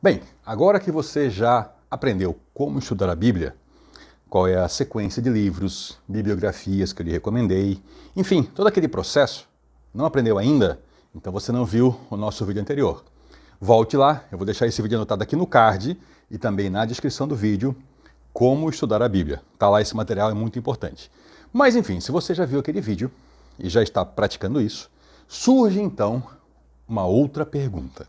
Bem, agora que você já aprendeu como estudar a Bíblia, qual é a sequência de livros, bibliografias que eu lhe recomendei, enfim, todo aquele processo, não aprendeu ainda? Então você não viu o nosso vídeo anterior. Volte lá, eu vou deixar esse vídeo anotado aqui no card e também na descrição do vídeo, como estudar a Bíblia. Tá lá, esse material é muito importante. Mas enfim, se você já viu aquele vídeo e já está praticando isso, surge então uma outra pergunta.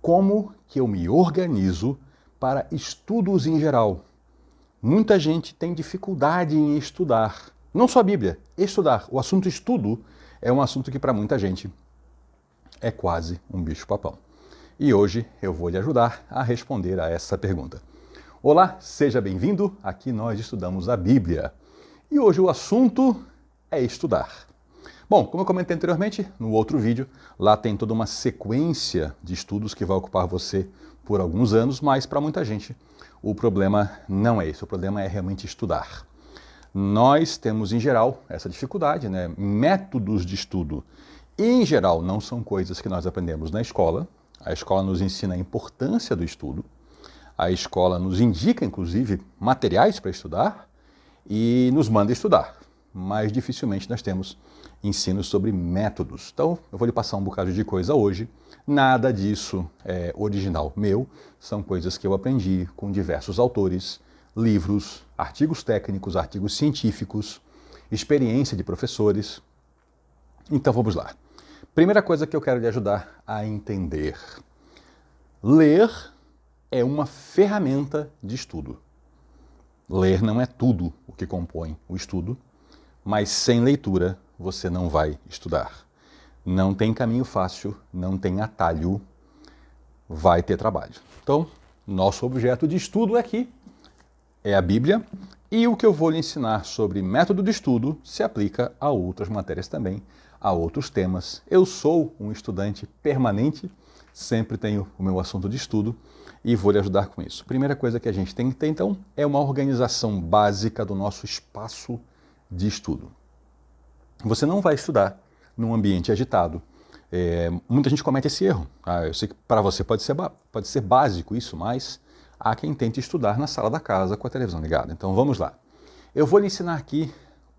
Como que eu me organizo para estudos em geral? Muita gente tem dificuldade em estudar. Não só a Bíblia, estudar. O assunto estudo é um assunto que para muita gente é quase um bicho-papão. E hoje eu vou lhe ajudar a responder a essa pergunta. Olá, seja bem-vindo. Aqui nós estudamos a Bíblia. E hoje o assunto é estudar. Bom, como eu comentei anteriormente, no outro vídeo, lá tem toda uma sequência de estudos que vai ocupar você por alguns anos, mas para muita gente o problema não é esse, o problema é realmente estudar. Nós temos, em geral, essa dificuldade, né? Métodos de estudo, em geral, não são coisas que nós aprendemos na escola. A escola nos ensina a importância do estudo, a escola nos indica, inclusive, materiais para estudar e nos manda estudar, mas dificilmente nós temos ensino sobre métodos. Então, eu vou lhe passar um bocado de coisa hoje. Nada disso é original meu, são coisas que eu aprendi com diversos autores, livros, artigos técnicos, artigos científicos, experiência de professores. Então, vamos lá. Primeira coisa que eu quero lhe ajudar a entender. Ler é uma ferramenta de estudo. Ler não é tudo o que compõe o estudo, mas sem leitura você não vai estudar. Não tem caminho fácil, não tem atalho, vai ter trabalho. Então, nosso objeto de estudo aqui é a Bíblia e o que eu vou lhe ensinar sobre método de estudo se aplica a outras matérias também, a outros temas. Eu sou um estudante permanente, sempre tenho o meu assunto de estudo e vou lhe ajudar com isso. Primeira coisa que a gente tem que ter, então, é uma organização básica do nosso espaço de estudo. Você não vai estudar num ambiente agitado. Muita gente comete esse erro. Eu sei que para você pode ser básico isso, mas há quem tente estudar na sala da casa com a televisão ligada. Então vamos lá. Eu vou lhe ensinar aqui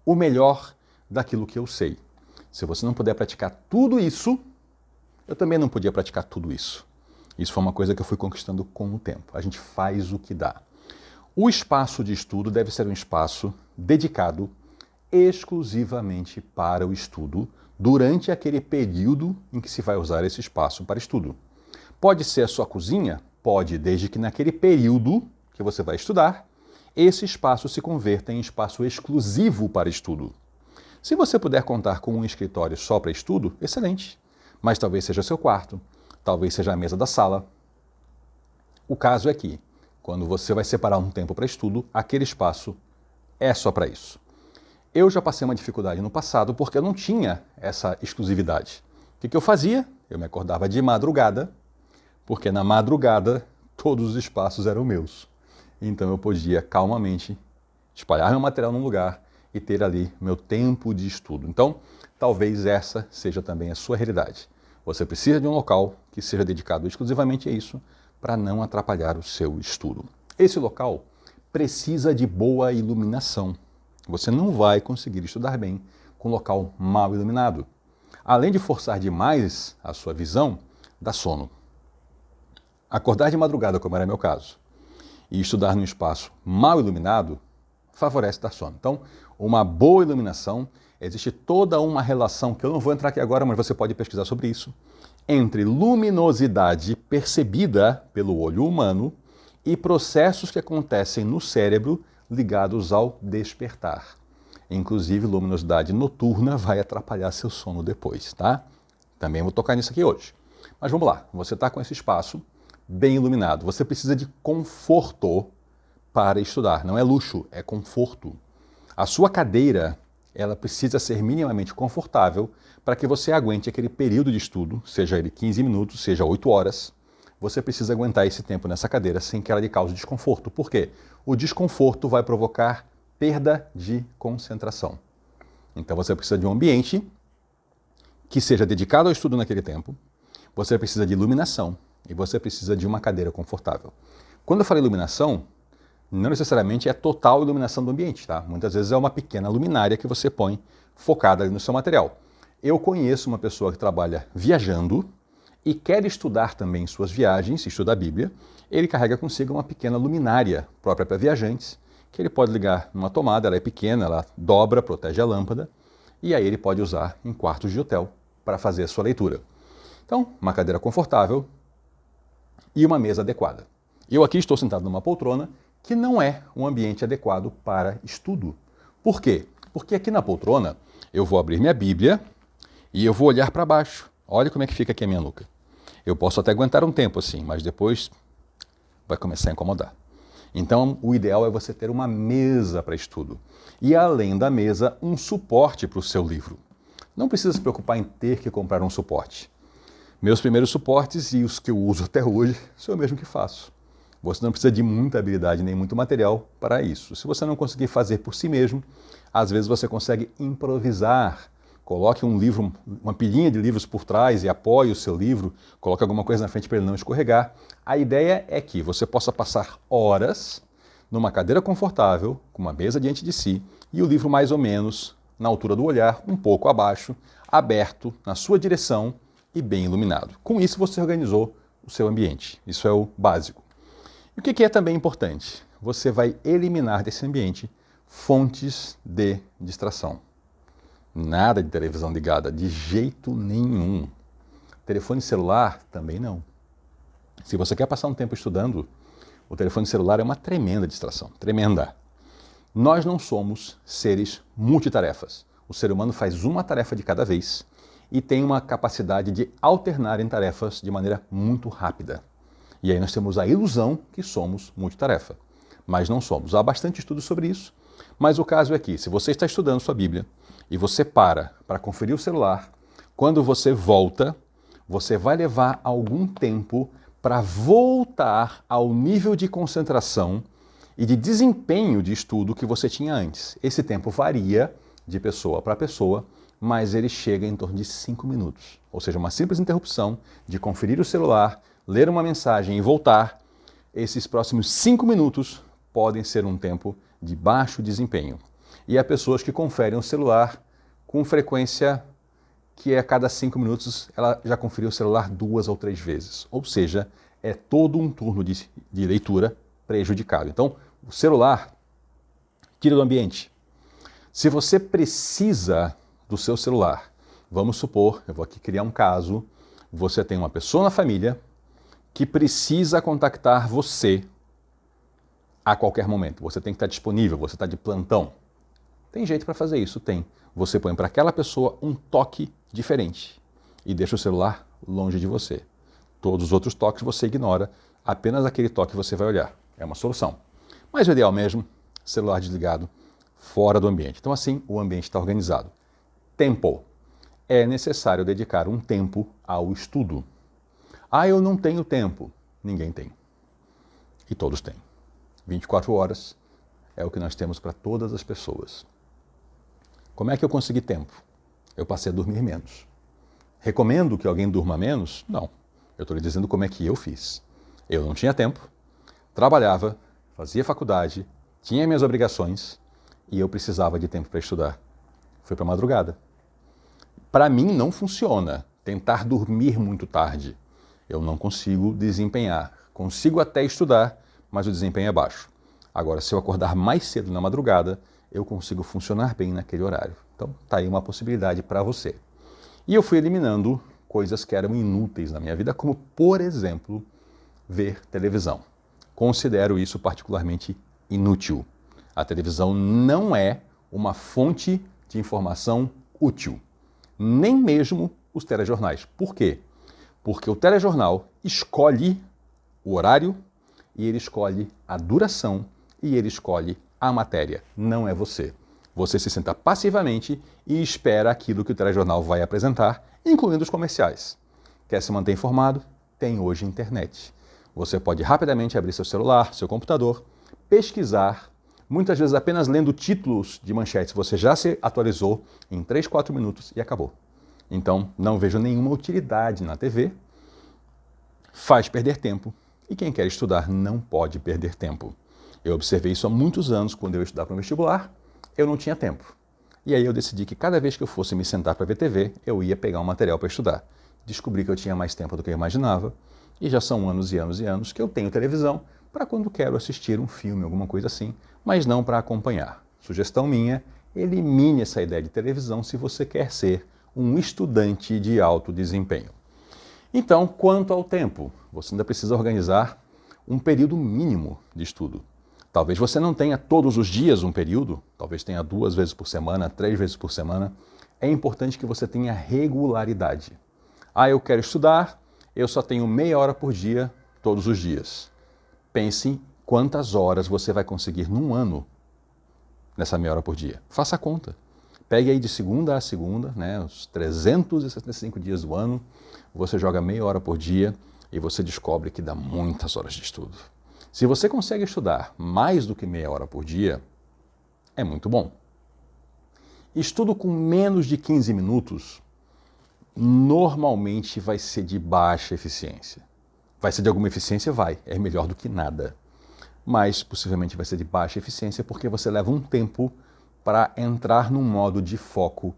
o melhor daquilo que eu sei. Se você não puder praticar tudo isso, eu também não podia praticar tudo isso. Isso foi uma coisa que eu fui conquistando com o tempo. A gente faz o que dá. O espaço de estudo deve ser um espaço dedicado exclusivamente para o estudo durante aquele período em que se vai usar esse espaço para estudo. Pode ser a sua cozinha? Pode, desde que naquele período que você vai estudar, esse espaço se converta em espaço exclusivo para estudo. Se você puder contar com um escritório só para estudo, excelente. Mas talvez seja seu quarto, talvez seja a mesa da sala. O caso é que, quando você vai separar um tempo para estudo, aquele espaço é só para isso. Eu já passei uma dificuldade no passado porque eu não tinha essa exclusividade. O que eu fazia? Eu me acordava de madrugada, porque na madrugada todos os espaços eram meus. Então eu podia calmamente espalhar meu material num lugar e ter ali meu tempo de estudo. Então, talvez essa seja também a sua realidade. Você precisa de um local que seja dedicado exclusivamente a isso para não atrapalhar o seu estudo. Esse local precisa de boa iluminação. Você não vai conseguir estudar bem com um local mal iluminado. Além de forçar demais a sua visão, dá sono. Acordar de madrugada, como era meu caso, e estudar num espaço mal iluminado, favorece dar sono. Então, uma boa iluminação, existe toda uma relação, que eu não vou entrar aqui agora, mas você pode pesquisar sobre isso, entre luminosidade percebida pelo olho humano e processos que acontecem no cérebro ligados ao despertar. Inclusive, luminosidade noturna vai atrapalhar seu sono depois, tá? Também vou tocar nisso aqui hoje. Mas vamos lá, você está com esse espaço bem iluminado. Você precisa de conforto para estudar. Não é luxo, é conforto. A sua cadeira, ela precisa ser minimamente confortável para que você aguente aquele período de estudo, seja ele 15 minutos, seja 8 horas. Você precisa aguentar esse tempo nessa cadeira sem que ela lhe cause desconforto. Por quê? O desconforto vai provocar perda de concentração. Então você precisa de um ambiente que seja dedicado ao estudo naquele tempo. Você precisa de iluminação. e você precisa de uma cadeira confortável. Quando eu falei iluminação, não necessariamente é total iluminação do ambiente, tá? Muitas vezes é uma pequena luminária que você põe focada ali no seu material. Eu conheço uma pessoa que trabalha viajando e quer estudar também suas viagens, estuda a Bíblia. Ele carrega consigo uma pequena luminária própria para viajantes, que ele pode ligar numa tomada, ela é pequena, ela dobra, protege a lâmpada, e aí ele pode usar em quartos de hotel para fazer a sua leitura. Então, uma cadeira confortável e uma mesa adequada. Eu aqui estou sentado numa poltrona que não é um ambiente adequado para estudo. Por quê? Porque aqui na poltrona eu vou abrir minha Bíblia e eu vou olhar para baixo. Olha como é que fica aqui a minha nuca. Eu posso até aguentar um tempo assim, mas depois vai começar a incomodar. Então, o ideal é você ter uma mesa para estudo. E além da mesa, um suporte para o seu livro. Não precisa se preocupar em ter que comprar um suporte. Meus primeiros suportes e os que eu uso até hoje sou eu mesmo que faço. Você não precisa de muita habilidade nem muito material para isso. Se você não conseguir fazer por si mesmo, às vezes você consegue improvisar. Coloque um livro, uma pilhinha de livros por trás e apoie o seu livro, coloque alguma coisa na frente para ele não escorregar. A ideia é que você possa passar horas numa cadeira confortável, com uma mesa diante de si, e o livro mais ou menos na altura do olhar, um pouco abaixo, aberto na sua direção e bem iluminado. Com isso você organizou o seu ambiente. Isso é o básico. E o que é também importante? Você vai eliminar desse ambiente fontes de distração. Nada de televisão ligada, de jeito nenhum. Telefone celular, também não. Se você quer passar um tempo estudando, o telefone celular é uma tremenda distração, tremenda. Nós não somos seres multitarefas. O ser humano faz uma tarefa de cada vez e tem uma capacidade de alternar em tarefas de maneira muito rápida. E aí nós temos a ilusão que somos multitarefa, mas não somos. Há bastante estudo sobre isso, mas o caso é que, se você está estudando sua Bíblia e você para conferir o celular, quando você volta, você vai levar algum tempo para voltar ao nível de concentração e de desempenho de estudo que você tinha antes. Esse tempo varia de pessoa para pessoa, mas ele chega em torno de 5 minutos. Ou seja, uma simples interrupção de conferir o celular, ler uma mensagem e voltar. Esses próximos 5 minutos podem ser um tempo de baixo desempenho. E há pessoas que conferem o celular com frequência que a cada 5 minutos ela já conferiu o celular 2 ou 3 vezes. Ou seja, é todo um turno de leitura prejudicado. Então, o celular tira do ambiente. Se você precisa do seu celular, vamos supor, eu vou aqui criar um caso, você tem uma pessoa na família que precisa contactar você a qualquer momento. Você tem que estar disponível, você está de plantão. Tem jeito para fazer isso? Tem. Você põe para aquela pessoa um toque diferente e deixa o celular longe de você. Todos os outros toques você ignora, apenas aquele toque você vai olhar. É uma solução. Mas o ideal mesmo, celular desligado, fora do ambiente. Então assim, o ambiente está organizado. Tempo. É necessário dedicar um tempo ao estudo. Ah, eu não tenho tempo. Ninguém tem. E todos têm. 24 horas é o que nós temos para todas as pessoas. Como é que eu consegui tempo? Eu passei a dormir menos. Recomendo que alguém durma menos? Não. Eu estou lhe dizendo como é que eu fiz. Eu não tinha tempo, trabalhava, fazia faculdade, tinha minhas obrigações e eu precisava de tempo para estudar. Fui para a madrugada. Para mim não funciona tentar dormir muito tarde. Eu não consigo desempenhar. Consigo até estudar, mas o desempenho é baixo. Agora, se eu acordar mais cedo na madrugada, eu consigo funcionar bem naquele horário. Então, está aí uma possibilidade para você. E eu fui eliminando coisas que eram inúteis na minha vida, como, por exemplo, ver televisão. Considero isso particularmente inútil. A televisão não é uma fonte de informação útil, nem mesmo os telejornais. Por quê? Porque o telejornal escolhe o horário e ele escolhe a duração e ele escolhe a matéria, não é você. Você se senta passivamente e espera aquilo que o telejornal vai apresentar, incluindo os comerciais. Quer se manter informado? Tem hoje internet. Você pode rapidamente abrir seu celular, seu computador, pesquisar, muitas vezes apenas lendo títulos de manchetes, você já se atualizou em 3, 4 minutos e acabou. Então, não vejo nenhuma utilidade na TV faz perder tempo e quem quer estudar não pode perder tempo. Eu observei isso há muitos anos quando eu ia estudar para o vestibular, eu não tinha tempo. E aí eu decidi que cada vez que eu fosse me sentar para ver TV, eu ia pegar um material para estudar. Descobri que eu tinha mais tempo do que eu imaginava e já são anos e anos e anos que eu tenho televisão para quando quero assistir um filme, alguma coisa assim, mas não para acompanhar. Sugestão minha, elimine essa ideia de televisão se você quer ser um estudante de alto desempenho. Então, quanto ao tempo, você ainda precisa organizar um período mínimo de estudo. Talvez você não tenha todos os dias um período, talvez tenha 2 vezes por semana, 3 vezes por semana. É importante que você tenha regularidade. Eu quero estudar, eu só tenho meia hora por dia, todos os dias. Pense quantas horas você vai conseguir num ano nessa meia hora por dia. Faça a conta. Pegue aí de segunda a segunda, os 365 dias do ano, você joga meia hora por dia e você descobre que dá muitas horas de estudo. Se você consegue estudar mais do que meia hora por dia, é muito bom. Estudo com menos de 15 minutos normalmente vai ser de baixa eficiência. Vai ser de alguma eficiência? Vai. É melhor do que nada. Mas possivelmente vai ser de baixa eficiência porque você leva um tempo para entrar num modo de foco,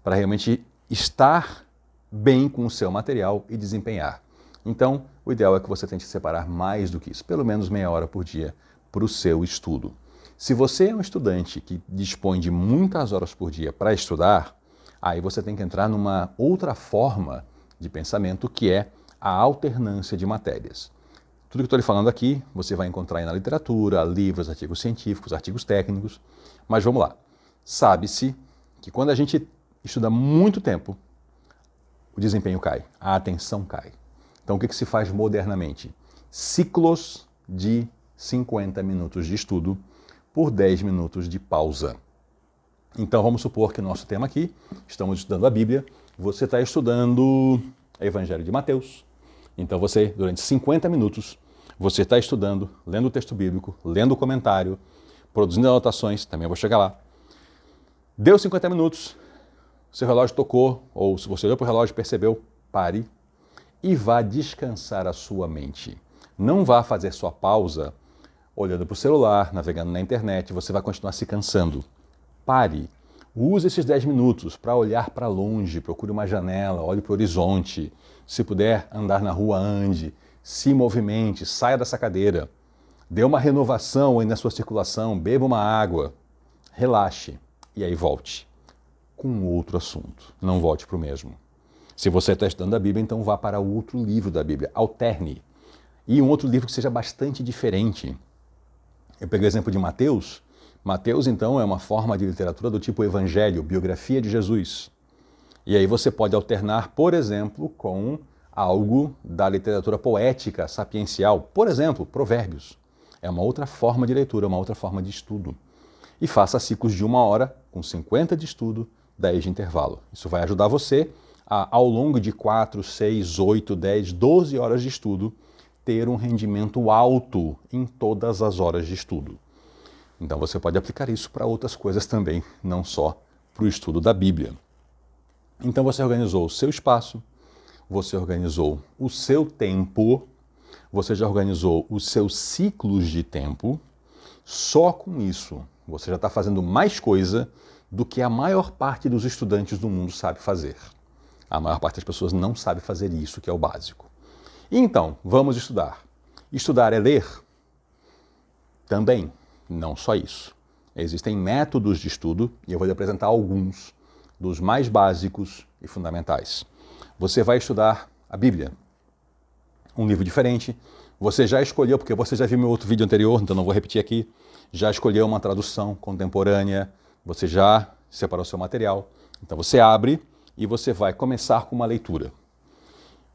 para realmente estar bem com o seu material e desempenhar. Então, o ideal é que você tente separar mais do que isso, pelo menos meia hora por dia, para o seu estudo. Se você é um estudante que dispõe de muitas horas por dia para estudar, aí você tem que entrar numa outra forma de pensamento, que é a alternância de matérias. Tudo que eu estou lhe falando aqui, você vai encontrar aí na literatura, livros, artigos científicos, artigos técnicos, mas vamos lá. Sabe-se que quando a gente estuda muito tempo, o desempenho cai, a atenção cai. Então, o que se faz modernamente? Ciclos de 50 minutos de estudo por 10 minutos de pausa. Então, vamos supor que o nosso tema aqui, estamos estudando a Bíblia, você está estudando o Evangelho de Mateus. Então, você, durante 50 minutos, você está estudando, lendo o texto bíblico, lendo o comentário, produzindo anotações, também vou chegar lá. Deu 50 minutos, seu relógio tocou, ou se você olhou para o relógio e percebeu, pare e vá descansar a sua mente. Não vá fazer sua pausa olhando para o celular, navegando na internet, você vai continuar se cansando. Pare, use esses 10 minutos para olhar para longe, procure uma janela, olhe para o horizonte. Se puder andar na rua, ande, se movimente, saia dessa cadeira. Dê uma renovação aí na sua circulação, beba uma água, relaxe e aí volte com outro assunto. Não volte para o mesmo. Se você está estudando a Bíblia, então vá para outro livro da Bíblia, alterne. E um outro livro que seja bastante diferente. Eu peguei o exemplo de Mateus. Mateus, então, é uma forma de literatura do tipo Evangelho, biografia de Jesus. E aí você pode alternar, por exemplo, com algo da literatura poética, sapiencial. Por exemplo, Provérbios. É uma outra forma de leitura, uma outra forma de estudo. E faça ciclos de 1 hora, com 50 de estudo, 10 de intervalo. Isso vai ajudar você a, ao longo de 4, 6, 8, 10, 12 horas de estudo, ter um rendimento alto em todas as horas de estudo. Então você pode aplicar isso para outras coisas também, não só para o estudo da Bíblia. Então você organizou o seu espaço, você organizou o seu tempo, você já organizou os seus ciclos de tempo. Só com isso você já está fazendo mais coisa do que a maior parte dos estudantes do mundo sabe fazer. A maior parte das pessoas não sabe fazer isso, que é o básico. Então, vamos estudar. Estudar é ler? Também. Não só isso. Existem métodos de estudo e eu vou lhe apresentar alguns dos mais básicos e fundamentais. Você vai estudar a Bíblia, um livro diferente. Você já escolheu, porque você já viu meu outro vídeo anterior, então não vou repetir aqui, já escolheu uma tradução contemporânea, você já separou seu material. Então você abre e você vai começar com uma leitura.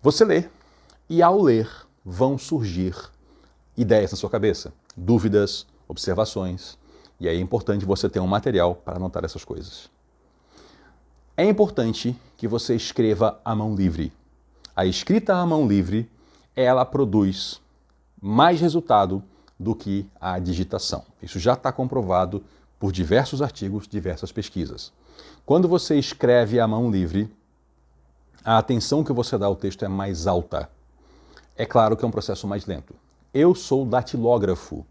Você lê e ao ler vão surgir ideias na sua cabeça, dúvidas, observações, e aí é importante você ter um material para anotar essas coisas. É importante que você escreva à mão livre. A escrita à mão livre, ela produz mais resultado do que a digitação. Isso já está comprovado por diversos artigos, diversas pesquisas. Quando você escreve à mão livre, a atenção que você dá ao texto é mais alta. É claro que é um processo mais lento. Eu sou datilógrafo.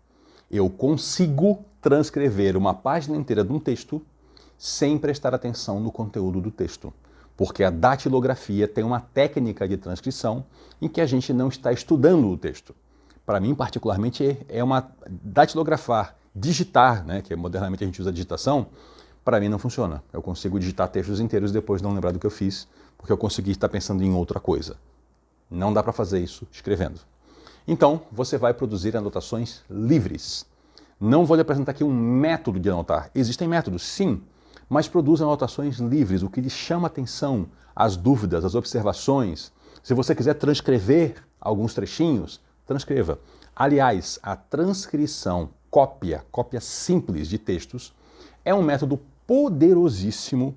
Eu consigo transcrever uma página inteira de um texto sem prestar atenção no conteúdo do texto. Porque a datilografia tem uma técnica de transcrição em que a gente não está estudando o texto. Para mim, particularmente, é uma datilografar, digitar, né, que modernamente a gente usa digitação, para mim não funciona. Eu consigo digitar textos inteiros e depois não lembrar do que eu fiz, porque eu consegui estar pensando em outra coisa. Não dá para fazer isso escrevendo. Então, você vai produzir anotações livres. Não vou lhe apresentar aqui um método de anotar. Existem métodos, sim, mas produza anotações livres, o que lhe chama a atenção, as dúvidas, as observações. Se você quiser transcrever alguns trechinhos, transcreva. Aliás, a transcrição, cópia simples de textos, é um método poderosíssimo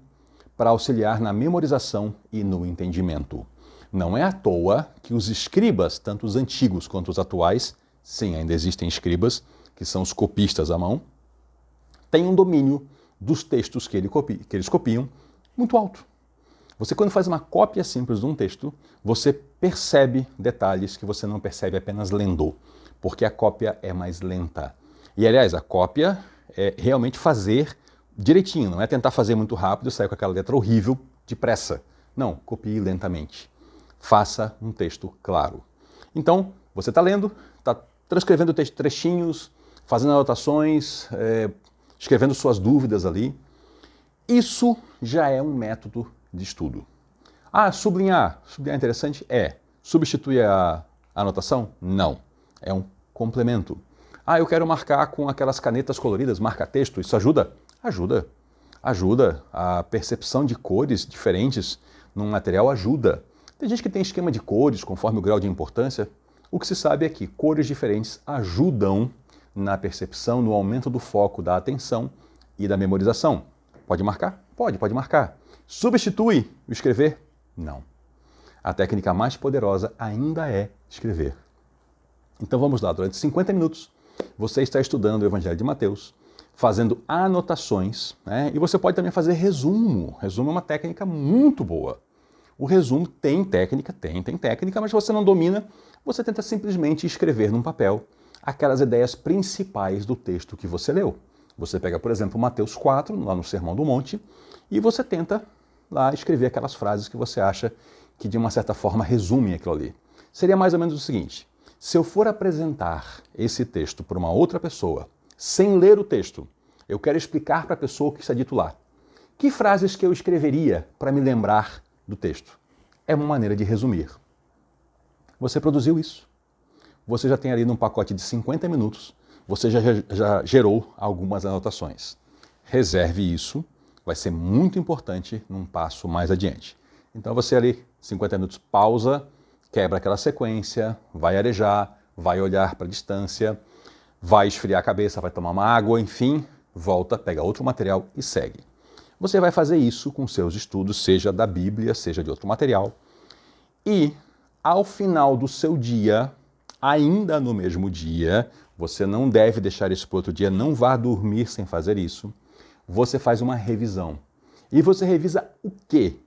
para auxiliar na memorização e no entendimento. Não é à toa que os escribas, tanto os antigos quanto os atuais, sim, ainda existem escribas, que são os copistas à mão, têm um domínio dos textos que eles copiam muito alto. Você, quando faz uma cópia simples de um texto, você percebe detalhes que você não percebe apenas lendo, porque a cópia é mais lenta. E, aliás, a cópia é realmente fazer direitinho, não é tentar fazer muito rápido e sair com aquela letra horrível depressa. Não, copie lentamente. Faça um texto claro. Então, você está lendo, está transcrevendo trechinhos, fazendo anotações, escrevendo suas dúvidas ali. Isso já é um método de estudo. Ah, sublinhar. Sublinhar é interessante? É. Substitui a anotação? Não. É um complemento. Ah, eu quero marcar com aquelas canetas coloridas, marca-texto. Isso ajuda? Ajuda. Ajuda. A percepção de cores diferentes num material ajuda. Tem gente que tem esquema de cores conforme o grau de importância. O que se sabe é que cores diferentes ajudam na percepção, no aumento do foco da atenção e da memorização. Pode marcar? Pode marcar. Substitui o escrever? Não. A técnica mais poderosa ainda é escrever. Então vamos lá, durante 50 minutos você está estudando o Evangelho de Mateus, fazendo anotações, né? E você pode também fazer resumo. Resumo é uma técnica muito boa. O resumo tem técnica, mas se você não domina, você tenta simplesmente escrever num papel aquelas ideias principais do texto que você leu. Você pega, por exemplo, Mateus 4, lá no Sermão do Monte, e você tenta lá escrever aquelas frases que você acha que de uma certa forma resumem aquilo ali. Seria mais ou menos o seguinte: se eu for apresentar esse texto para uma outra pessoa, sem ler o texto, eu quero explicar para a pessoa o que está dito lá. Que frases que eu escreveria para me lembrar do texto? É uma maneira de resumir. Você produziu isso. Você já tem ali num pacote de 50 minutos, você já gerou algumas anotações. Reserve isso, vai ser muito importante num passo mais adiante. Então você ali, 50 minutos, pausa, quebra aquela sequência, vai arejar, vai olhar para a distância, vai esfriar a cabeça, vai tomar uma água, enfim, volta, pega outro material e segue. Você vai fazer isso com seus estudos, seja da Bíblia, seja de outro material. E, ao final do seu dia, ainda no mesmo dia, você não deve deixar isso para outro dia, não vá dormir sem fazer isso. Você faz uma revisão. E você revisa o quê?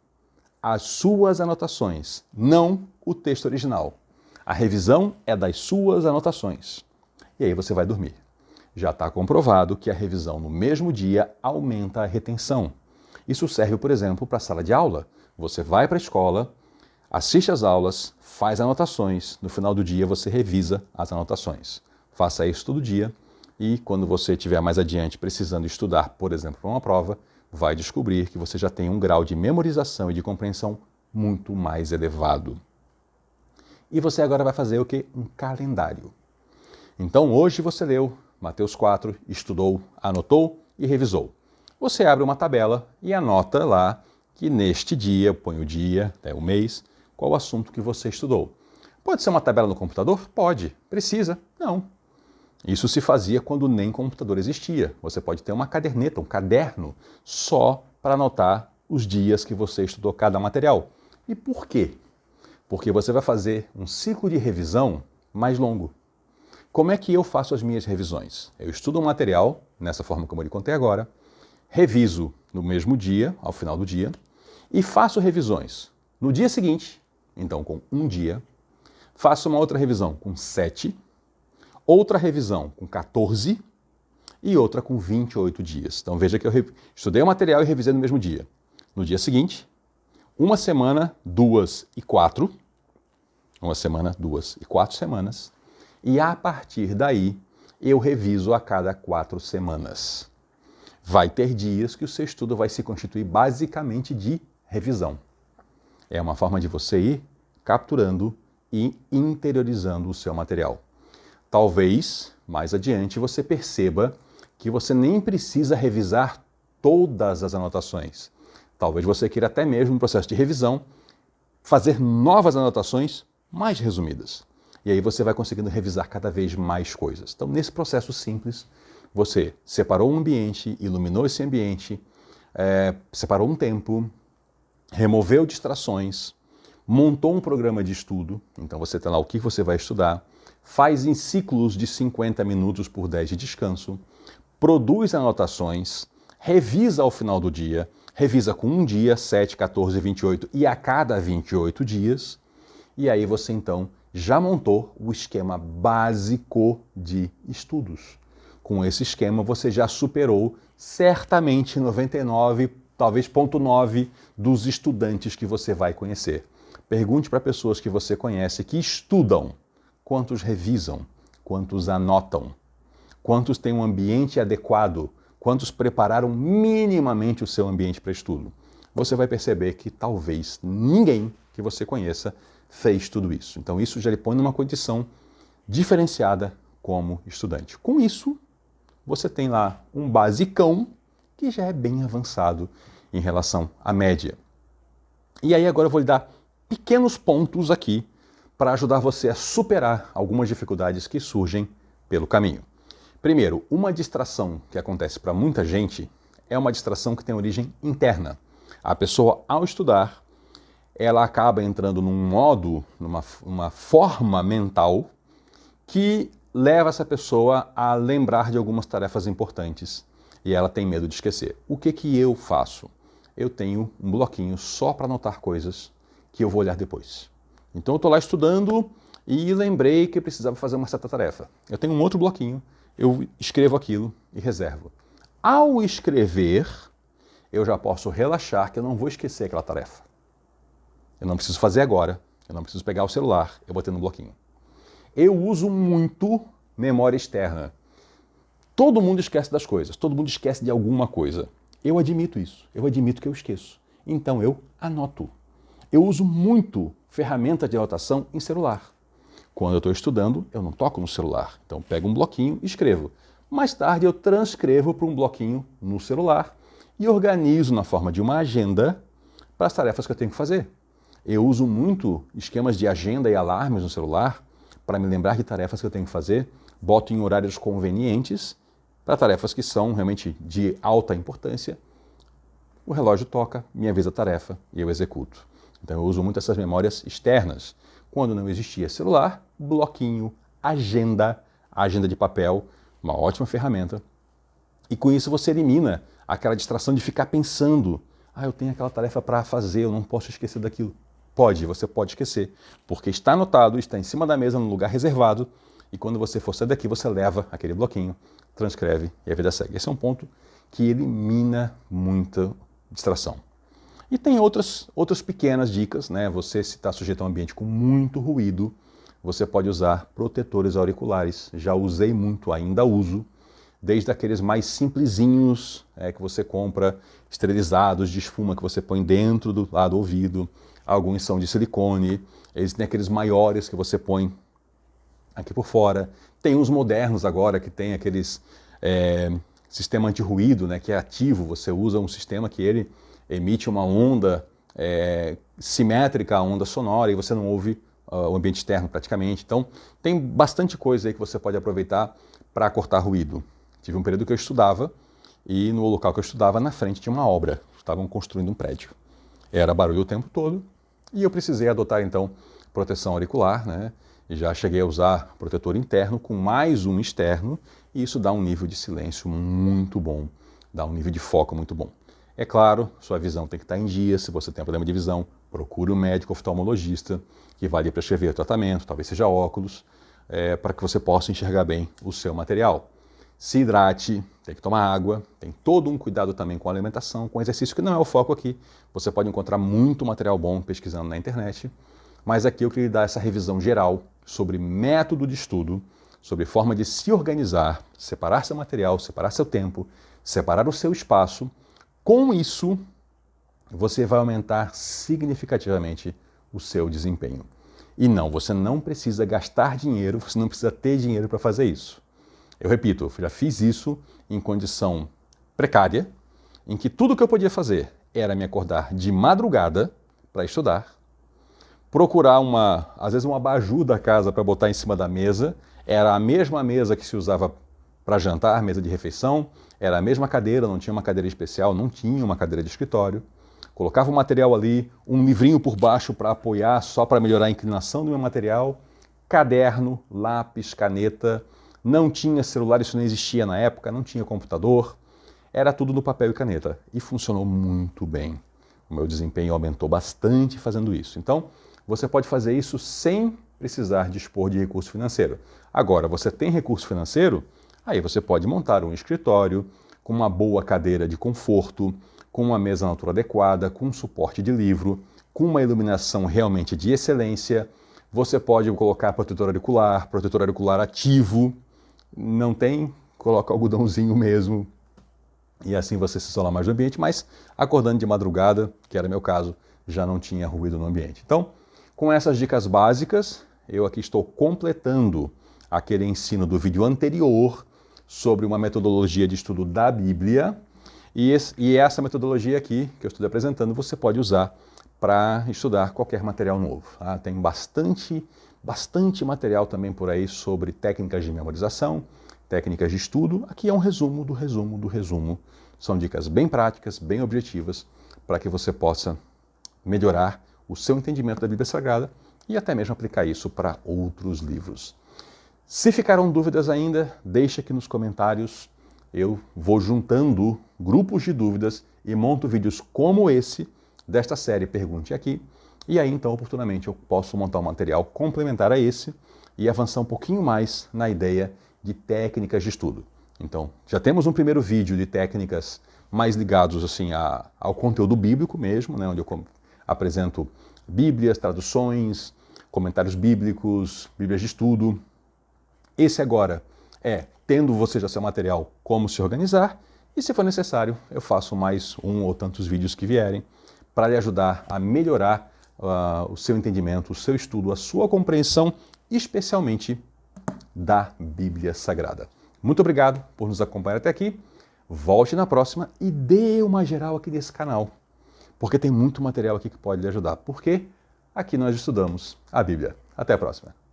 As suas anotações, não o texto original. A revisão é das suas anotações. E aí você vai dormir. Já está comprovado que a revisão no mesmo dia aumenta a retenção. Isso serve, por exemplo, para a sala de aula. Você vai para a escola, assiste às aulas, faz anotações, no final do dia você revisa as anotações. Faça isso todo dia e quando você estiver mais adiante precisando estudar, por exemplo, para uma prova, vai descobrir que você já tem um grau de memorização e de compreensão muito mais elevado. E você agora vai fazer o quê? Um calendário. Então hoje você leu Mateus 4, estudou, anotou e revisou. Você abre uma tabela e anota lá que neste dia, põe o dia, até o mês, qual o assunto que você estudou. Pode ser uma tabela no computador? Pode. Precisa? Não. Isso se fazia quando nem computador existia. Você pode ter uma caderneta, um caderno, só para anotar os dias que você estudou cada material. E por quê? Porque você vai fazer um ciclo de revisão mais longo. Como é que eu faço as minhas revisões? Eu estudo um material, nessa forma como eu lhe contei agora, reviso no mesmo dia, ao final do dia, e faço revisões no dia seguinte, então com um dia, Faça uma outra revisão com 7, outra revisão com 14 e outra com 28 dias. Então veja que eu estudei o material e revisei no mesmo dia. No dia seguinte, uma semana, 2 e 4. Uma semana, 2 e 4 semanas. E a partir daí, eu reviso a cada 4 semanas. Vai ter dias que o seu estudo vai se constituir basicamente de revisão. É uma forma de você ir capturando e interiorizando o seu material. Talvez, mais adiante, você perceba que você nem precisa revisar todas as anotações. Talvez você queira até mesmo, no processo de revisão, fazer novas anotações mais resumidas. E aí você vai conseguindo revisar cada vez mais coisas. Então, nesse processo simples, você separou um ambiente, iluminou esse ambiente, separou um tempo, removeu distrações, montou um programa de estudo, então você tem lá o que você vai estudar, faz em ciclos de 50 minutos por 10 de descanso, produz anotações, revisa ao final do dia, revisa com um dia, 7, 14, 28 e a cada 28 dias, e aí você então já montou o esquema básico de estudos. Com esse esquema você já superou certamente 99, talvez 0,9 dos estudantes que você vai conhecer. Pergunte para pessoas que você conhece que estudam, quantos revisam, quantos anotam, quantos têm um ambiente adequado, quantos prepararam minimamente o seu ambiente para estudo. Você vai perceber que talvez ninguém que você conheça fez tudo isso. Então isso já lhe põe numa condição diferenciada como estudante. Com isso, você tem lá um basicão que já é bem avançado em relação à média. E aí agora eu vou lhe dar pequenos pontos aqui para ajudar você a superar algumas dificuldades que surgem pelo caminho. Primeiro, uma distração que acontece para muita gente é uma distração que tem origem interna. A pessoa, ao estudar, ela acaba entrando num modo, numa forma mental que leva essa pessoa a lembrar de algumas tarefas importantes e ela tem medo de esquecer. O que eu faço? Eu tenho um bloquinho só para anotar coisas que eu vou olhar depois. Então eu estou lá estudando e lembrei que precisava fazer uma certa tarefa. Eu tenho um outro bloquinho, eu escrevo aquilo e reservo. Ao escrever, eu já posso relaxar que eu não vou esquecer aquela tarefa. Eu não preciso fazer agora, eu não preciso pegar o celular, eu botei no bloquinho. Eu uso muito memória externa. Todo mundo esquece das coisas, todo mundo esquece de alguma coisa. Eu admito isso, eu admito que eu esqueço. Então eu anoto. Eu uso muito ferramenta de anotação em celular. Quando eu estou estudando, eu não toco no celular. Então pego um bloquinho e escrevo. Mais tarde eu transcrevo para um bloquinho no celular e organizo na forma de uma agenda para as tarefas que eu tenho que fazer. Eu uso muito esquemas de agenda e alarmes no celular para me lembrar de tarefas que eu tenho que fazer. Boto em horários convenientes para tarefas que são realmente de alta importância. O relógio toca, me avisa a tarefa e eu executo. Então eu uso muito essas memórias externas. Quando não existia celular, bloquinho, agenda de papel, uma ótima ferramenta. E com isso você elimina aquela distração de ficar pensando, eu tenho aquela tarefa para fazer, eu não posso esquecer daquilo. Você pode esquecer, porque está anotado, está em cima da mesa, num lugar reservado, e quando você for sair daqui, você leva aquele bloquinho, transcreve e a vida segue. Esse é um ponto que elimina muita distração. E tem outras pequenas dicas, né? Você, se está sujeito a um ambiente com muito ruído, você pode usar protetores auriculares. Já usei muito, ainda uso, desde aqueles mais simplesinhos que você compra, esterilizados, de espuma, que você põe dentro do lado do ouvido. Alguns são de silicone, existem aqueles maiores que você põe aqui por fora. Tem uns modernos agora que tem aqueles sistema anti-ruído, né, que é ativo. Você usa um sistema que ele emite uma onda simétrica à onda sonora e você não ouve o ambiente externo praticamente. Então, tem bastante coisa aí que você pode aproveitar para cortar ruído. Tive um período que eu estudava e no local que eu estudava, na frente tinha uma obra. Estavam construindo um prédio. Era barulho o tempo todo e eu precisei adotar, então, proteção auricular, né? E já cheguei a usar protetor interno com mais um externo e isso dá um nível de silêncio muito bom, dá um nível de foco muito bom. É claro, sua visão tem que estar em dia, se você tem problema de visão, procure um médico oftalmologista que vai lhe prescrever tratamento, talvez seja óculos, para que você possa enxergar bem o seu material. Se hidrate, tem que tomar água, tem todo um cuidado também com a alimentação, com exercício, que não é o foco aqui. Você pode encontrar muito material bom pesquisando na internet, mas aqui eu queria dar essa revisão geral sobre método de estudo, sobre forma de se organizar, separar seu material, separar seu tempo, separar o seu espaço. Com isso, você vai aumentar significativamente o seu desempenho. E não, você não precisa gastar dinheiro, você não precisa ter dinheiro para fazer isso. Eu repito, eu já fiz isso em condição precária, em que tudo que eu podia fazer era me acordar de madrugada para estudar, procurar às vezes um abajur da casa para botar em cima da mesa, era a mesma mesa que se usava para jantar, mesa de refeição, era a mesma cadeira, não tinha uma cadeira especial, não tinha uma cadeira de escritório. Colocava o material ali, um livrinho por baixo para apoiar, só para melhorar a inclinação do meu material, caderno, lápis, caneta. Não tinha celular, isso não existia na época, não tinha computador, era tudo no papel e caneta. E funcionou muito bem. O meu desempenho aumentou bastante fazendo isso. Então, você pode fazer isso sem precisar dispor de recurso financeiro. Agora, você tem recurso financeiro, aí você pode montar um escritório com uma boa cadeira de conforto, com uma mesa na altura adequada, com um suporte de livro, com uma iluminação realmente de excelência. Você pode colocar protetor auricular ativo. Não tem, coloca algodãozinho mesmo, e assim você se isola mais do ambiente, mas acordando de madrugada, que era meu caso, já não tinha ruído no ambiente. Então, com essas dicas básicas, eu aqui estou completando aquele ensino do vídeo anterior sobre uma metodologia de estudo da Bíblia, e essa metodologia aqui, que eu estou apresentando, você pode usar para estudar qualquer material novo. Tá? Tem bastante material também por aí sobre técnicas de memorização, técnicas de estudo. Aqui é um resumo do resumo do resumo. São dicas bem práticas, bem objetivas, para que você possa melhorar o seu entendimento da Bíblia Sagrada e até mesmo aplicar isso para outros livros. Se ficaram dúvidas ainda, deixe aqui nos comentários. Eu vou juntando grupos de dúvidas e monto vídeos como esse, desta série Pergunte Aqui. E aí, então, oportunamente, eu posso montar um material complementar a esse e avançar um pouquinho mais na ideia de técnicas de estudo. Então, já temos um primeiro vídeo de técnicas mais ligados assim, ao conteúdo bíblico mesmo, né, onde eu apresento bíblias, traduções, comentários bíblicos, bíblias de estudo. Esse agora tendo você já seu material, como se organizar, e se for necessário, eu faço mais um ou tantos vídeos que vierem para lhe ajudar a melhorar o seu entendimento, o seu estudo, a sua compreensão, especialmente da Bíblia Sagrada. Muito obrigado por nos acompanhar até aqui. Volte na próxima e dê uma geral aqui nesse canal, porque tem muito material aqui que pode lhe ajudar, porque aqui nós estudamos a Bíblia. Até a próxima.